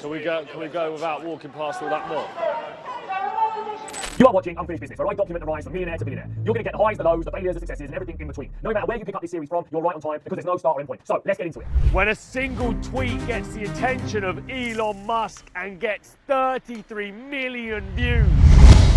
Can we go without walking past all that more? You are watching Unfinished Business, where I document the rise from millionaire to billionaire. You're going to get the highs, the lows, the failures, the successes, and everything in between. No matter where you pick up this series from, you're right on time because there's no start or end point. So let's get into it. When a single tweet gets the attention of Elon Musk and gets 33 million views.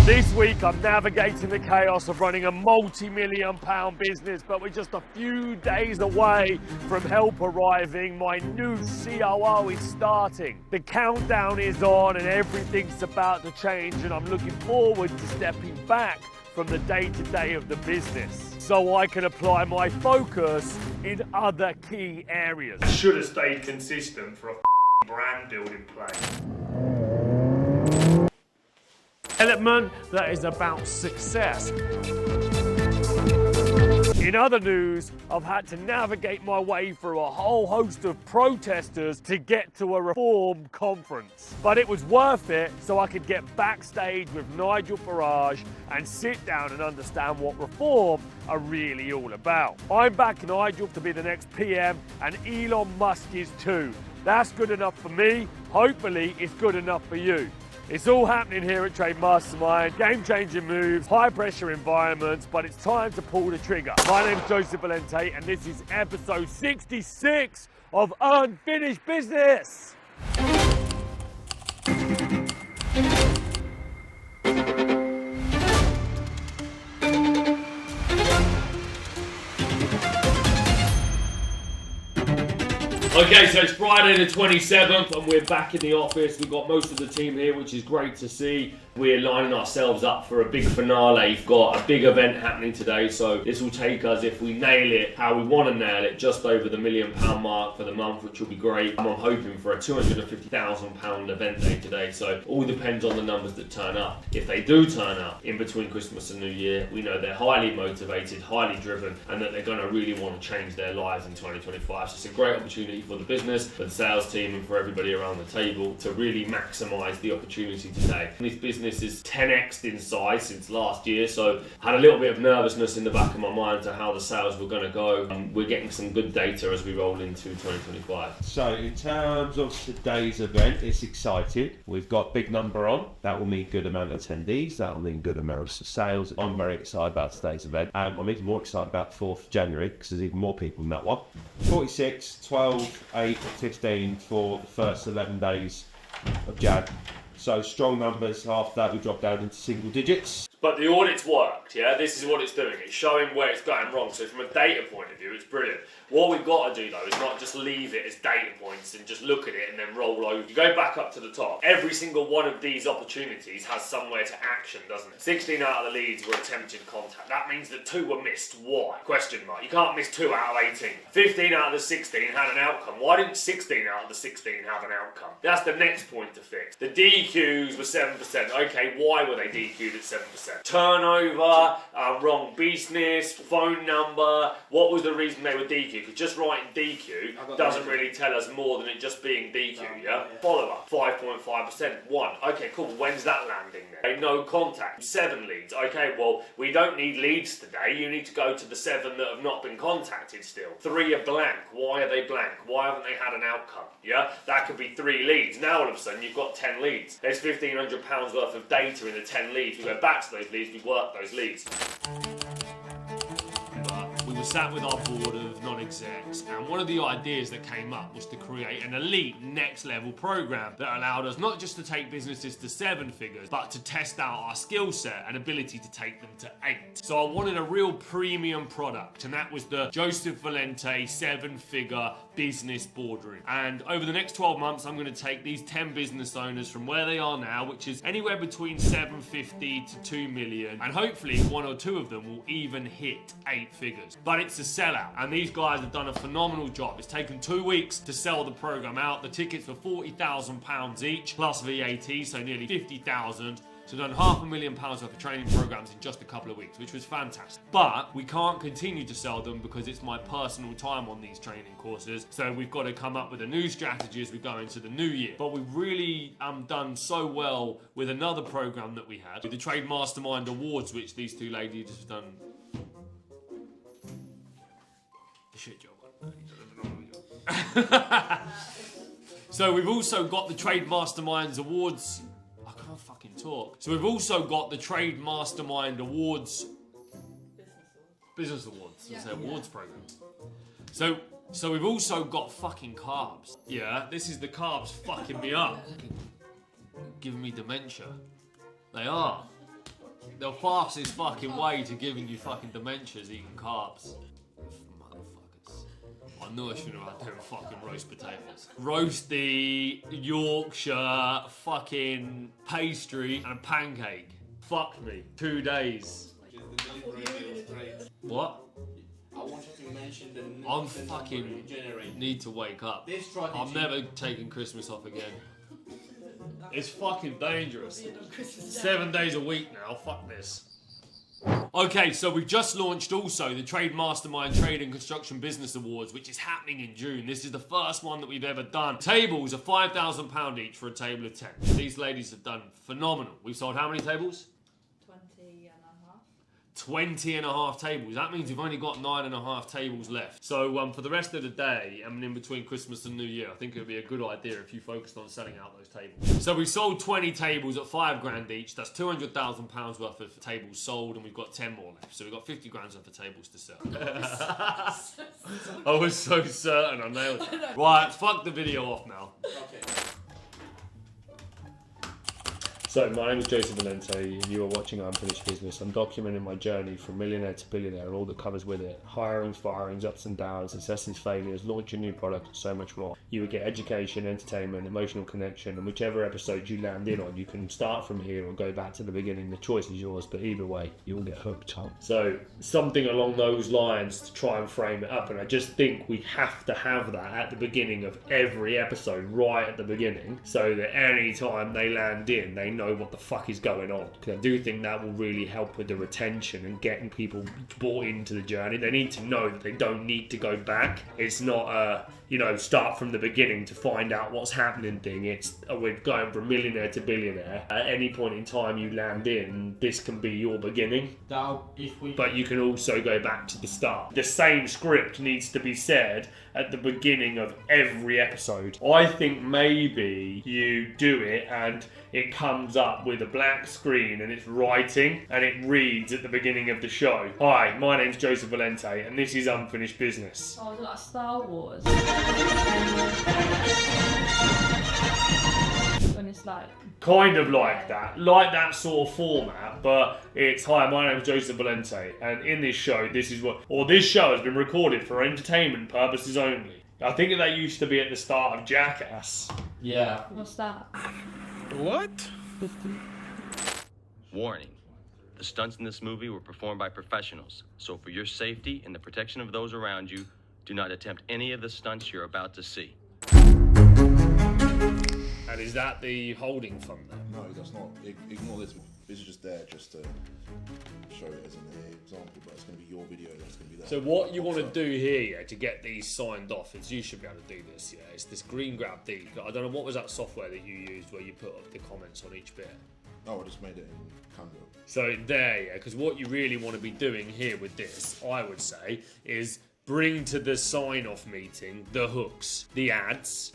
This week I'm navigating the chaos of running a multi-million-pound business, but we're just a few days away from help arriving. My new COO is starting. The countdown is on and everything's about to change, and I'm looking forward to stepping back from the day-to-day of the business so I can apply my focus in other key areas. I should have stayed consistent for a brand building play. Element that is about success. In other news, I've had to navigate my way through a whole host of protesters to get to a reform conference. But it was worth it so I could get backstage with Nigel Farage and sit down and understand what reform are really all about. I'm backing Nigel to be the next PM, and Elon Musk is too. That's good enough for me. Hopefully it's good enough for you. It's all happening here at Trade Mastermind. Game-changing moves, high-pressure environments, but it's time to pull the trigger. My name's Joseph Valente, and this is episode 66 of Unfinished Business. Okay, so it's Friday the 27th and we're back in the office. We've got most of the team here, which is great to see. We're lining ourselves up for a big finale. We've got a big event happening today, so this will take us, if we nail it how we want to nail it, just over the £1 million mark for the month, which will be great. I'm hoping for a £250,000 event day today, so all depends on the numbers that turn up. If they do turn up in between Christmas and New Year, we know they're highly motivated, highly driven, and that they're going to really want to change their lives in 2025. So it's a great opportunity for the business, for the sales team, and for everybody around the table to really maximise the opportunity today. This business is 10x'd in size since last year, so I had a little bit of nervousness in the back of my mind to how the sales were going to go. We're getting some good data as we roll into 2025. So in terms of today's event, it's exciting. We've got big number on. That will mean good amount of attendees. That will mean good amount of sales. I'm very excited about today's event. I'm even more excited about 4th of January because there's even more people in that one. 46, 12, 8, 15 for the first 11 days of Jan. So strong numbers. After that, we dropped down into single digits. But the audit's worked, yeah? This is what it's doing. It's showing where it's going wrong. So from a data point of view, it's brilliant. What we've got to do, though, is not just leave it as data points and just look at it and then roll over. You go back up to the top. Every single one of these opportunities has somewhere to action, doesn't it? 16 out of the leads were attempted contact. That means that 2 were missed. Why? Question mark. You can't miss 2 out of 18. 15 out of the 16 had an outcome. Why didn't 16 out of the 16 have an outcome? That's the next point to fix. The DQs were 7%. Okay, why were they DQ'd at 7%? Turnover, wrong business, phone number. What was the reason they were DQ'd? Because just writing DQ doesn't really tell us more than it just being DQ, yeah? Follow-up, 5.5%. 1. Okay, cool. When's that landing then? Okay, no contact. 7 leads. Okay, well, we don't need leads today. You need to go to the 7 that have not been contacted still. 3 are blank. Why are they blank? Why haven't they had an outcome? Yeah? That could be 3 leads. Now all of a sudden you've got 10 leads. There's £1,500 worth of data in the 10 leads. We go back to those leads, we work those leads. We were sat with our board of non-execs, and one of the ideas that came up was to create an elite next level program that allowed us not just to take businesses to 7 figures, but to test out our skill set and ability to take them to 8. So I wanted a real premium product, and that was the Joseph Valente 7-figure business boardroom. And over the next 12 months, I'm going to take these 10 business owners from where they are now, which is anywhere between 750 to 2 million, and hopefully 1 or 2 of them will even hit 8 figures. But it's a sellout, and these guys have done a phenomenal job. It's taken 2 weeks to sell the program out. The tickets were £40,000 each, plus VAT, so nearly 50,000. So done £500,000 worth of training programs in just a couple of weeks, which was fantastic. But we can't continue to sell them because it's my personal time on these training courses. So we've got to come up with a new strategy as we go into the new year. But we've really done so well with another program that we had, with the Trade Mastermind Awards, which these 2 ladies have done a shit job. So we've also got the Trade Masterminds Awards. I can't fucking talk. So we've also got the Trade Mastermind Awards. Business Awards. It's an awards program. So we've also got fucking carbs. Yeah, this is the carbs fucking me up. Giving me dementia. They are. The fastest fucking way to giving you fucking dementia is eating carbs. Motherfuckers. I knew I shouldn't have had them fucking roast potatoes. Roasty, Yorkshire, fucking pastry, and a pancake. Fuck me. 2 days. What? I want you to mention the I'm fucking need to wake up. I'm never taking Christmas off again. It's fucking dangerous. 7 days a week now, fuck this. Okay, so we've just launched also the Trade Mastermind Trade and Construction Business Awards, which is happening in June. This is the first one that we've ever done. Tables are £5,000 each for a table of 10. These ladies have done phenomenal. We've sold how many tables? 20 and a half tables. That means we've only got 9.5 tables left. So for the rest of the day, I mean in between Christmas and New Year, I think it would be a good idea if you focused on selling out those tables. So we sold 20 tables at £5,000 each. That's £200,000 worth of tables sold, and we've got 10 more left. So we've got 50 grand worth of tables to sell. I was so certain I nailed it. Right, fuck the video off now. Okay. So, my name is Joseph Valente, and you are watching Unfinished Business. I'm documenting my journey from millionaire to billionaire and all that comes with it. Hirings, firings, ups and downs, successes, failures, launching new products, and so much more. You will get education, entertainment, emotional connection, and whichever episode you land in on, you can start from here or go back to the beginning. The choice is yours, but either way, you will get hooked up. So, something along those lines to try and frame it up, and I just think we have to have that at the beginning of every episode, right at the beginning, so that any time they land in, they know what the fuck is going on. Because I do think that will really help with the retention and getting people bought into the journey. They need to know that they don't need to go back. It's not a start from the beginning to find out what's happening thing. It's we're going from millionaire to billionaire. At any point in time you land in, this can be your beginning. But you can also go back to the start. The same script needs to be said at the beginning of every episode. I think maybe you do it and it comes up with a black screen and it's writing and it reads at the beginning of the show. Hi, my name's Joseph Valente and this is Unfinished Business. Oh, is it like Star Wars? When it's like... Kind of like that sort of format, but it's hi, my name's Joseph Valente, and in this show, this show has been recorded for entertainment purposes only. I think that used to be at the start of Jackass. Yeah. What's that? What? Warning. The stunts in this movie were performed by professionals, so for your safety and the protection of those around you, do not attempt any of the stunts you're about to see. And is that the holding fund there? No, that's not. Ignore this. This is just there just to show it as an example, but it's going to be your video that's going to be there. So what you want to do here, to get these signed off, is you should be able to do this, It's this green grab D. I don't know, what was that software that you used where you put up the comments on each bit? Oh, I just made it in Canva. So there, because what you really want to be doing here with this, I would say, is bring to the sign-off meeting the hooks, the ads,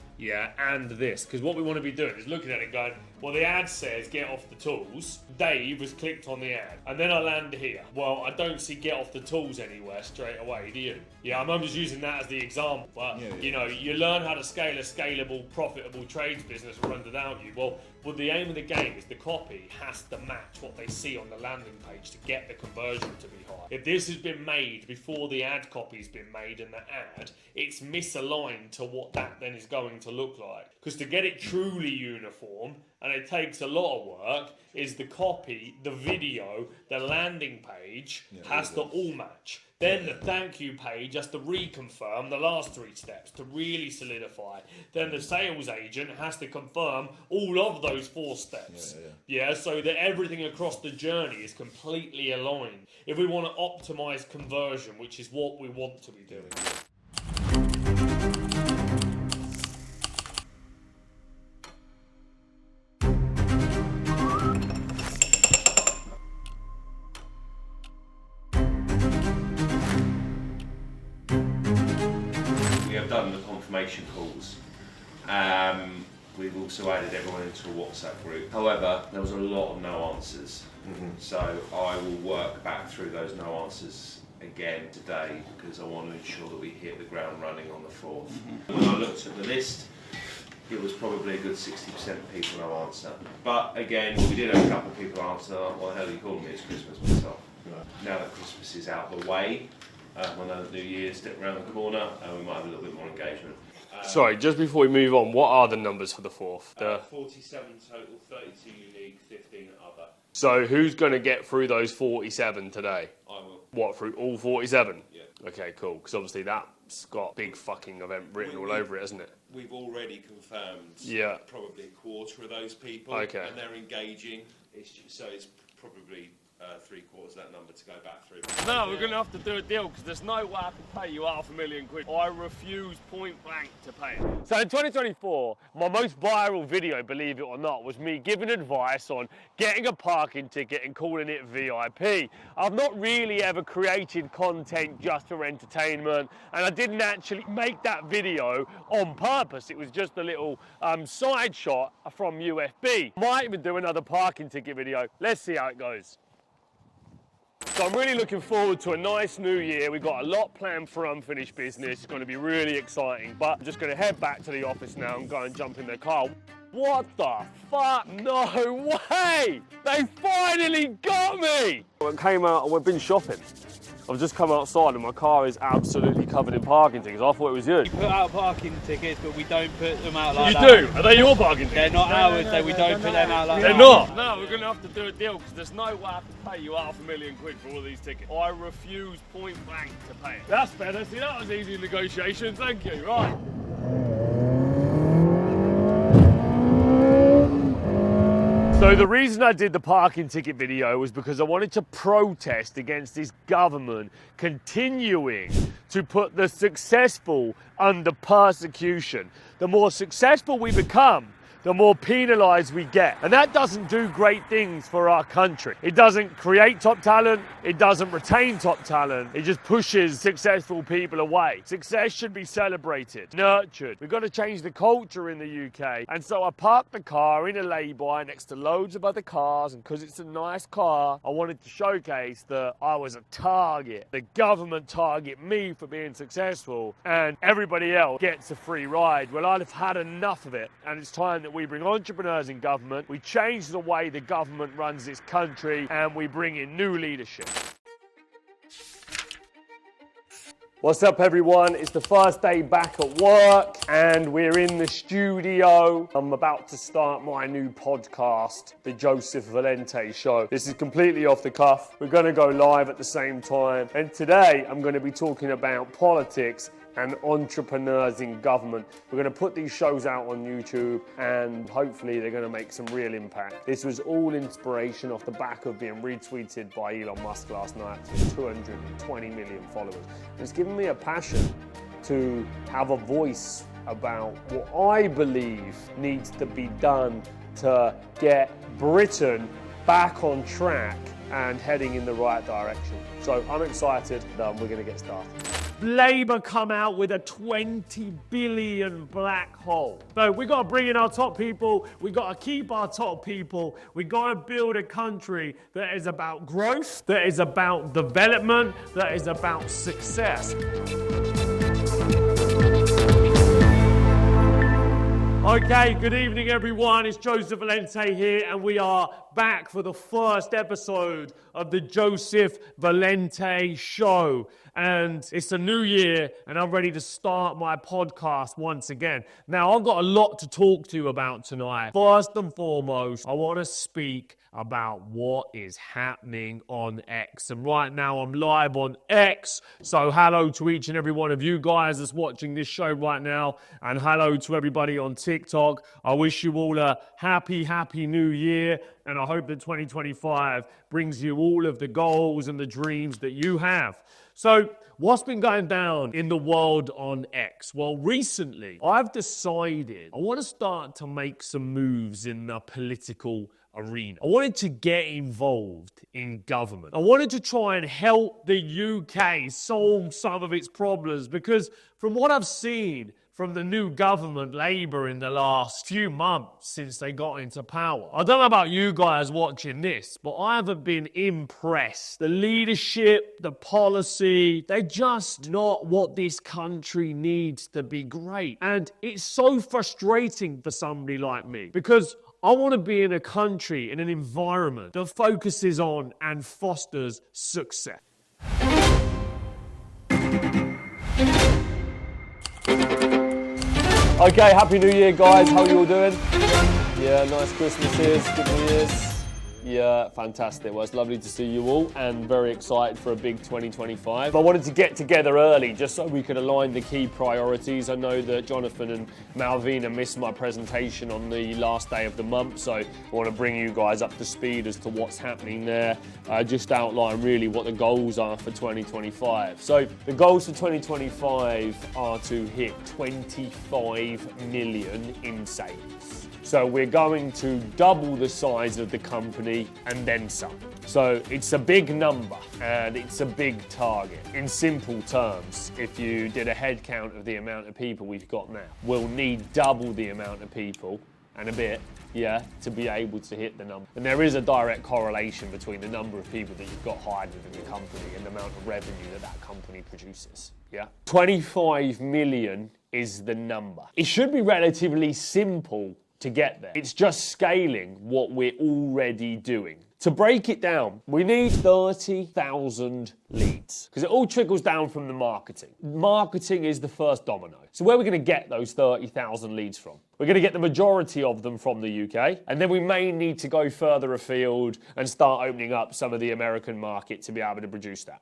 and this. Because what we want to be doing is looking at it going, well, the ad says get off the tools. Dave has clicked on the ad. And then I land here. Well, I don't see get off the tools anywhere straight away, do you? Yeah, I'm just using that as the example. But, you learn how to scale a scalable, profitable trades business runs without you. Well, the aim of the game is the copy has to match what they see on the landing page to get the conversion to be high. If this has been made before the ad copy's been made and the ad, it's misaligned to what that then is going to look like. Because to get it truly uniform, and it takes a lot of work, is the copy, the video, the landing page has to all match. Then the thank you page has to reconfirm the last 3 steps to really solidify. Then the sales agent has to confirm all of those 4 steps. So that everything across the journey is completely aligned. If we want to optimize conversion, which is what we want to be doing. We have done the confirmation calls, We've also added everyone into a WhatsApp group. However, there was a lot of no answers. So I will work back through those no answers again today because I want to ensure that we hit the ground running on the 4th. When I looked at the list, it was probably a good 60% of people no answer. But again, we did have a couple of people answer, what the hell are you calling me? It's Christmas myself. Now that Christmas is out of the way, I know that New Year's stepping around the corner, we might have a little bit more engagement. Sorry, just before we move on, what are the numbers for the 4th? 47 total, 32 unique, 15 other. So who's going to get through those 47 today? I will. What, through all 47? Yeah. Okay, cool. Because obviously that's got big fucking event written all over it, hasn't it? We've already confirmed probably a quarter of those people. Okay. And they're engaging. So it's probably 3/4 of that number to go back through. No, we're going to have to do a deal because there's no way I can pay you £500,000. I refuse point blank to pay it. So in 2024, my most viral video, believe it or not, was me giving advice on getting a parking ticket and calling it VIP. I've not really ever created content just for entertainment, and I didn't actually make that video on purpose. It was just a little side shot from UFB. Might even do another parking ticket video. Let's see how it goes. So I'm really looking forward to a nice new year. We've got a lot planned for unfinished business. It's going to be really exciting. But I'm just going to head back to the office now and go and jump in the car. What the fuck? No way! They finally got me! I came out and we've been shopping. I've just come outside and my car is absolutely covered in parking tickets. I thought it was you. We put out parking tickets, but we don't put them out like that. You do? Are they your parking tickets? They're not ours, so we don't put them out like that. They're not? No, we're going to have to do a deal because there's no way I can pay you £500,000 for all these tickets. I refuse point blank to pay it. That's better. See, that was easy negotiation. Thank you. Right. So the reason I did the parking ticket video was because I wanted to protest against this government continuing to put the successful under persecution. The more successful we become, the more penalised we get. And that doesn't do great things for our country. It doesn't create top talent, it doesn't retain top talent, it just pushes successful people away. Success should be celebrated, nurtured. We've got to change the culture in the UK. And so I parked the car in a lay-by next to loads of other cars, and because it's a nice car, I wanted to showcase that I was a target. The government target me for being successful, and everybody else gets a free ride. Well, I've had enough of it, and it's time that we bring entrepreneurs in government, we change the way the government runs this country, and we bring in new leadership. What's up, everyone? It's the first day back at work and we're in the studio. I'm about to start my new podcast, the Joseph Valente Show. This is completely off the cuff. We're going to go live at the same time. And today I'm going to be talking about politics and entrepreneurs in government. We're going to put these shows out on YouTube and hopefully they're going to make some real impact. This was all inspiration off the back of being retweeted by Elon Musk last night to 220 million followers. And it's given me a passion to have a voice about what I believe needs to be done to get Britain back on track and heading in the right direction. So I'm excited that we're going to get started. Labour come out with a 20 billion black hole. So we got to bring in our top people. We got to keep our top people. We got to build a country that is about growth, that is about development, that is about success. Okay, good evening everyone, it's Joseph Valente here and we are back for the first episode of the Joseph Valente Show. And it's a new year and I'm ready to start my podcast once again. Now, I've got a lot to talk to you about tonight. First and foremost, I want to speak about what is happening on X. And right now I'm live on X. So hello to each and every one of you guys that's watching this show right now. And hello to everybody on TikTok. I wish you all a happy new year. And I hope that 2025 brings you all of the goals and the dreams that you have. So what's been going down in the world on X? Well, recently I've decided I want to start to make some moves in the political arena. I wanted to get involved in government. I wanted to try and help the UK solve some of its problems because from what I've seen from the new government, Labour, in the last few months since they got into power. I don't know about you guys watching this, but I haven't been impressed. The leadership, the policy, they're just not what this country needs to be great. And it's so frustrating for somebody like me because I want to be in a country, in an environment that focuses on and fosters success. Okay, Happy New Year, guys. How are you all doing? Yeah, nice Christmases, good New Year's. Yeah, fantastic. Well, it's lovely to see you all and very excited for a big 2025. I wanted to get together early just so we could align the key priorities. I know that Jonathan and Malvina missed my presentation on the last day of the month, so I want to bring you guys up to speed as to what's happening there. Just outline really what the goals are for 2025. So the goals for 2025 are to hit 25 million in sales. So we're going to double the size of the company and then some. So it's a big number and it's a big target. In simple terms, if you did a head count of the amount of people we've got now, we'll need double the amount of people and a bit, yeah, to be able to hit the number. And there is a direct correlation between the number of people that you've got hired within the company and the amount of revenue that that company produces, yeah? 25 million is the number. It should be relatively simple to get there. It's just scaling what we're already doing. To break it down, we need 30,000 leads because it all trickles down from the marketing. Marketing is the first domino. So where are we going to get those 30,000 leads from? We're going to get the majority of them from the UK, and then we may need to go further afield and start opening up some of the American market to be able to produce that.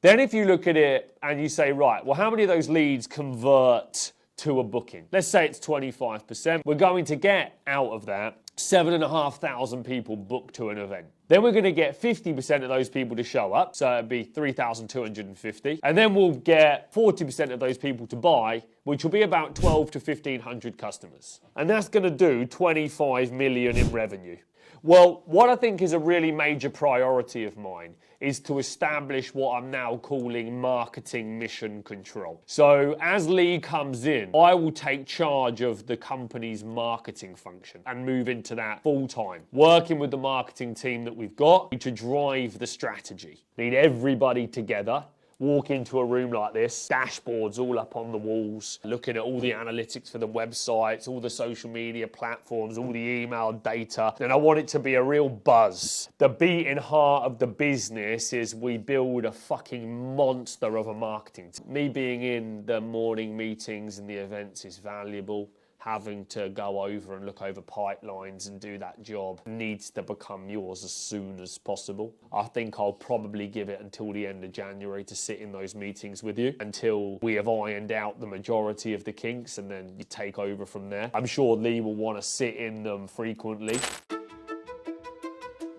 Then if you look at it and you say, right, well, how many of those leads convert to a booking? Let's say it's 25%. We're going to get out of that 7,500 people booked to an event. Then we're going to get 50% of those people to show up, so it'd be 3,250. And then we'll get 40% of those people to buy, which will be about 12 to 1,500 customers. And that's going to do 25 million in revenue. Well, what I think is a really major priority of mine is to establish what I'm now calling marketing mission control. So as Lee comes in, I will take charge of the company's marketing function and move into that full time, working with the marketing team that we've got to drive the strategy. Need everybody together. Walk into a room like this, dashboards all up on the walls, looking at all the analytics for the websites, all the social media platforms, all the email data. And I want it to be a real buzz. The beating heart of the business is we build a fucking monster of a marketing team. Me being in the morning meetings and the events is valuable. Having to go over and look over pipelines and do that job needs to become yours as soon as possible. I think I'll probably give it until the end of January to sit in those meetings with you until we have ironed out the majority of the kinks, and then you take over from there. I'm sure Lee will want to sit in them frequently.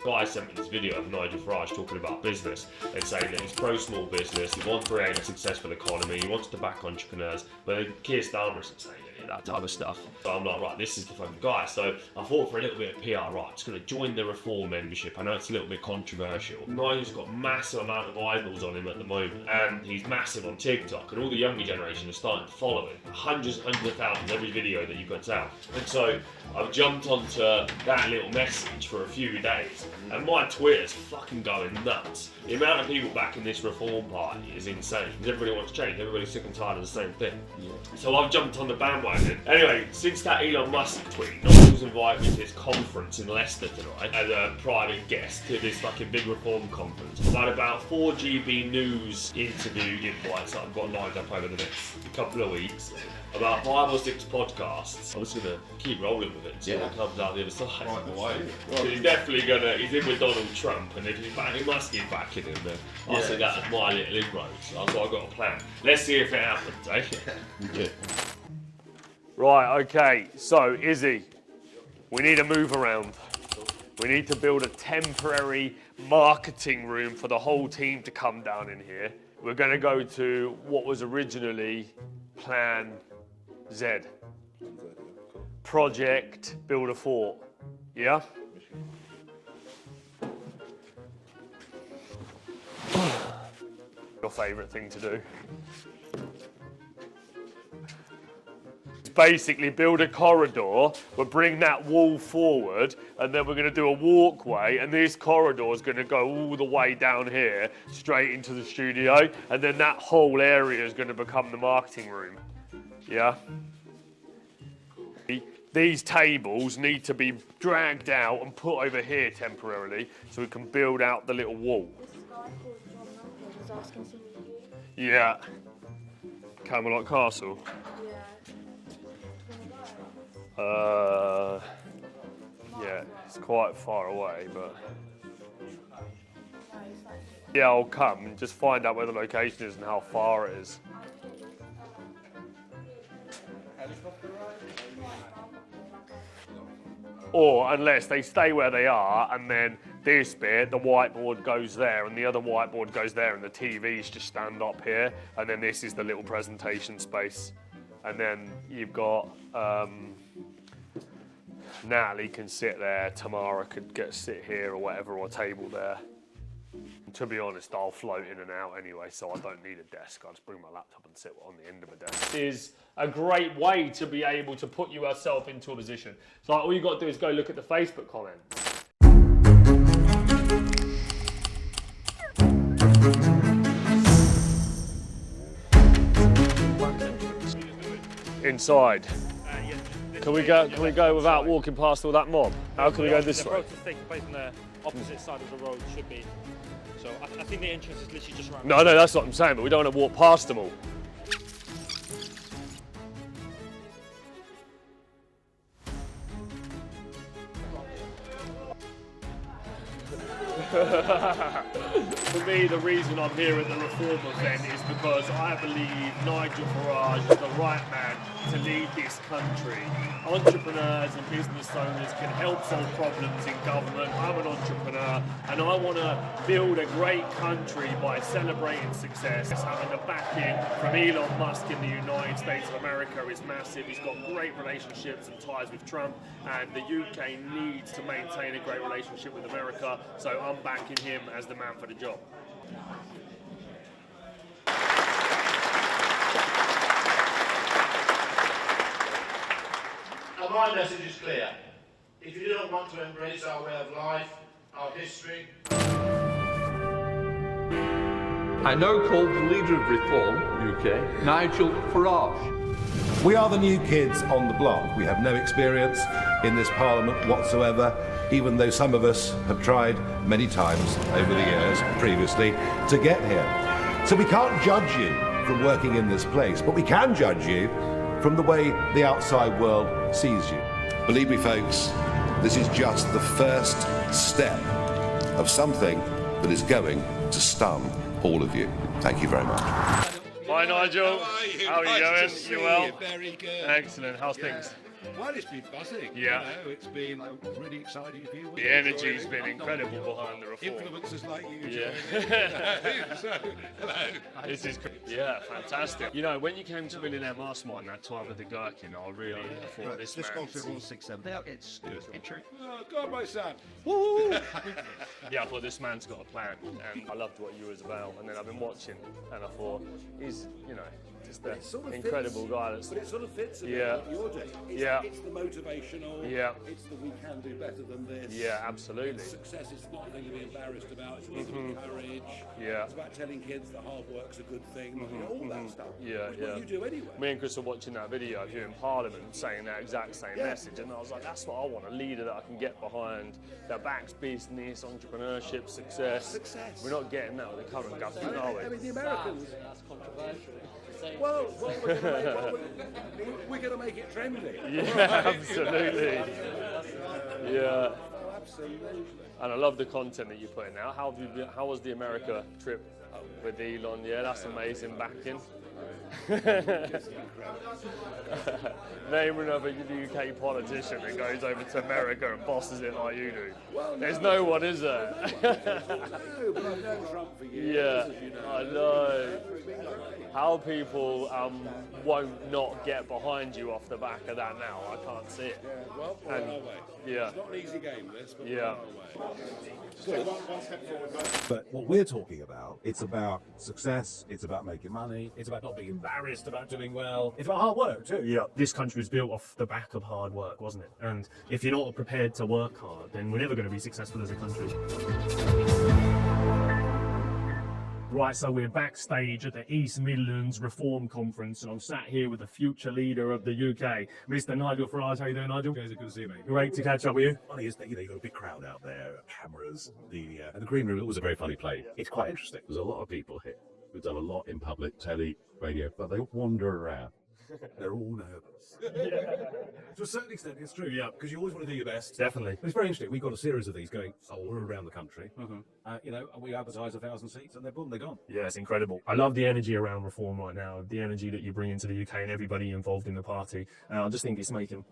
Guy sent me this video of Nigel Farage talking about business and saying that he's pro-small business, he wants to create a successful economy, he wants to back entrepreneurs, but Keir Starmer isn't saying any of that type of stuff. So I'm like, right, this is the fucking guy. So I thought for a little bit of PR, right, I'm just going to join the Reform membership. I know it's a little bit controversial. Nigel's got a massive amount of eyeballs on him at the moment, and he's massive on TikTok, and all the younger generation are starting to follow him. Hundreds of thousands every video that he puts out. And so I've jumped onto that little message for a few days, and my Twitter's fucking going nuts. The amount of people backing this Reform Party is insane. Because everybody wants change, everybody's sick and tired of the same thing. Yeah. So I've jumped on the bandwagon. Anyway, since that Elon Musk tweet, Nigel's invited me to his conference in Leicester tonight as a private guest to this fucking big Reform conference. I've had about 4 GB News interview invites that I've got lined up over the next couple of weeks. About 5 or 6 podcasts. I'm just going to keep rolling with it until it comes out the other side. Right away. He's definitely he's in with Donald Trump, and if Musk is backing him, then I see that as my little inroads. So I've got a plan. Let's see if it happens, eh? Yeah. Right, okay, so Izzy, we need to move around. We need to build a temporary marketing room for the whole team to come down in here. We're going to go to what was originally Plan Z. Project Build a Fort. Yeah? Your favourite thing to do. basically build a corridor, we'll bring that wall forward, and then we're going to do a walkway, and this corridor is going to go all the way down here, straight into the studio, and then that whole area is going to become the marketing room. Yeah? These tables need to be dragged out and put over here temporarily, so we can build out the little wall. This guy called John Knuckles was asking some of you. Yeah. Camelot Castle. Yeah, it's quite far away, but yeah, I'll come and just find out where the location is and how far it is. Or unless they stay where they are, and then this bit, the whiteboard goes there, and the other whiteboard goes there, and the TVs just stand up here, and then this is the little presentation space. And then you've got Natalie can sit there, Tamara could sit here or whatever, or a table there. And to be honest, I'll float in and out anyway, so I don't need a desk. I'll just bring my laptop and sit on the end of a desk. Is a great way to be able to put yourself into a position. So all you got to do is go look at the Facebook comments. Inside. Can we go without walking past all that mob? How can we go this way? The protest taking place on the opposite side of the road should be. So I think the entrance is literally just around. No, that's what I'm saying, but we don't want to walk past them all. For me, the reason I'm here at the Reform event is because I believe Nigel Farage is the right man to lead this country. Entrepreneurs and business owners can help solve problems in government. I'm an entrepreneur and I want to build a great country by celebrating success. Having the backing from Elon Musk in the United States of America is massive. He's got great relationships and ties with Trump, and the UK needs to maintain a great relationship with America, so I'm backing him as the man for the job. And my message is clear. If you don't want to embrace our way of life, our history... I now call the leader of Reform UK, Nigel Farage. We are the new kids on the block. We have no experience in this parliament whatsoever, even though some of us have tried many times over the years previously to get here. So we can't judge you from working in this place, but we can judge you from the way the outside world sees you. Believe me, folks, this is just the first step of something that is going to stun all of you. Thank you very much. Hi Nigel, how are you going? Nice to You see well? you. Very good. Excellent, how's things? Well, it's been buzzing. Yeah. You know, it's been a really exciting few weeks. The energy's been incredible behind the Reform. Influencers like you, Yeah. Joe. So, hello. This is yeah, fantastic. You know, when you came to Millionaire Mastermind that time with the Gherkin, I really thought this Let's go man. through all 6, 7. It's true. Oh, God, my son. Yeah, I thought this man's got a plan, and I loved what you was about. And then I've been watching, and I thought he's, you know, just an incredible guy. That's, But it sort of fits about yeah, what you're doing. It's the motivational. Yeah. It's the we can do better than this. Yeah, absolutely. It's success is not a thing to be embarrassed about. It's about courage. Yeah. It's about telling kids that hard work's a good thing. You know, all that stuff. Yeah, Which yeah. what you do anyway. Me and Chris were watching that video of you in Parliament saying that exact same message, and I was like, that's what I want, a leader that I can get behind, that backs business, entrepreneurship, success. We're not getting that with the current government, are we? I mean, the Americans. That's controversial. Well, we're going to make it trendy. Yeah, absolutely. Yeah. Oh, absolutely. And I love the content that you're putting out. How was the America trip with Elon? Yeah, that's amazing backing. Name another UK politician that goes over to America and bosses it like you do. There's no one, is there? No, but I've known Trump for years. Yeah, as you know. I know. How people won't not get behind you off the back of that now, I can't see it. Yeah, well, we're on our way. Yeah. It's not an easy game, this, but Yeah. we're on our way. So one step forward. But what we're talking about, it's about success, it's about making money, it's about not being embarrassed about doing well. It's about hard work too. Yeah, this country was built off the back of hard work, wasn't it? And if you're not prepared to work hard, then we're never going to be successful as a country. Right, so we're backstage at the East Midlands Reform Conference, and I'm sat here with the future leader of the UK, Mr. Nigel Farage. How you doing, Nigel? Guys, good to see you, mate. Great to catch up with you. Funny is that you've got a big crowd out there, cameras, and the green room. It was a very funny place. It's quite interesting. There's a lot of people here who've done a lot in public, telly, radio, but they wander around. They're all nervous. To a certain extent, it's true, yeah, because you always want to do your best. Definitely. But it's very interesting. We've got a series of these going all around the country. And we advertise 1,000 seats, and they're gone. Yeah, it's incredible. I love the energy around reform right now, the energy that you bring into the UK and everybody involved in the party. I just think it's making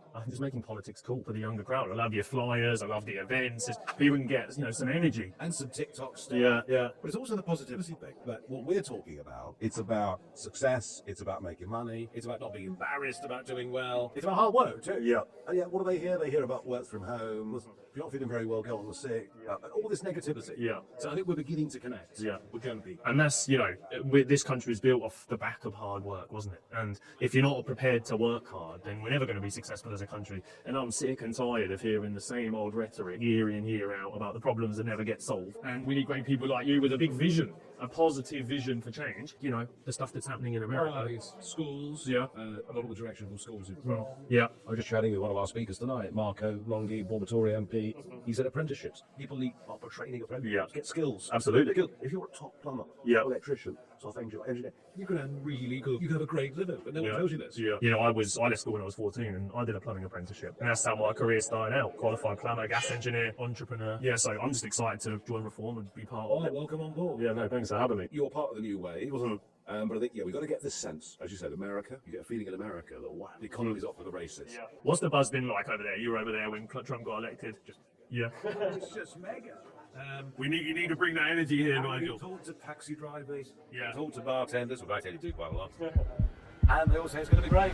politics cool for the younger crowd. I love your flyers, I love the events. People can get some energy. And some TikTok stuff. Yeah. But it's also the positivity thing. But what we're talking about, it's about success, it's about making money, it's about not being embarrassed about doing well. It's about hard work too. Yeah. And what do they hear? They hear about work from home. Listen, if you're not feeling very well, go on the sick. All this negativity. Yeah. So I think we're beginning to connect. Yeah. We're going to be. And that's, this country was built off the back of hard work, wasn't it? And if you're not prepared to work hard, then we're never going to be successful as a country. And I'm sick and tired of hearing the same old rhetoric year in, year out about the problems that never get solved. And we need great people like you with a big vision, a positive vision for change. The stuff that's happening in America. Schools. Yeah. A lot of the direction from schools as well. Yeah. I was just chatting with one of our speakers tonight, Marco Longhi, Bournemouth MP. He said apprenticeships. People need proper training apprenticeships. Get skills. Absolutely. If you're a top plumber, electrician, software engineer, you can earn really good. You can have a great living, but no one tells you this. Yeah. I left school when I was 14 and I did a plumbing apprenticeship. And that's how my career started out. Qualified plumber, gas engineer, entrepreneur. Yeah, so I'm just excited to join Reform and be part of it. Welcome on board. Yeah, no, thanks for having me. You're part of the new wave. But I think, we've got to get this sense, as you said, America. You get a feeling in America that, the economy's off for the races. Yeah. What's the buzz been like over there? You were over there when Trump got elected. It's just mega. You need to bring that energy here, Nigel. We talk to taxi drivers, Yeah. talk to bartenders, well, I tell you do quite a lot. And they all say it's going to be great.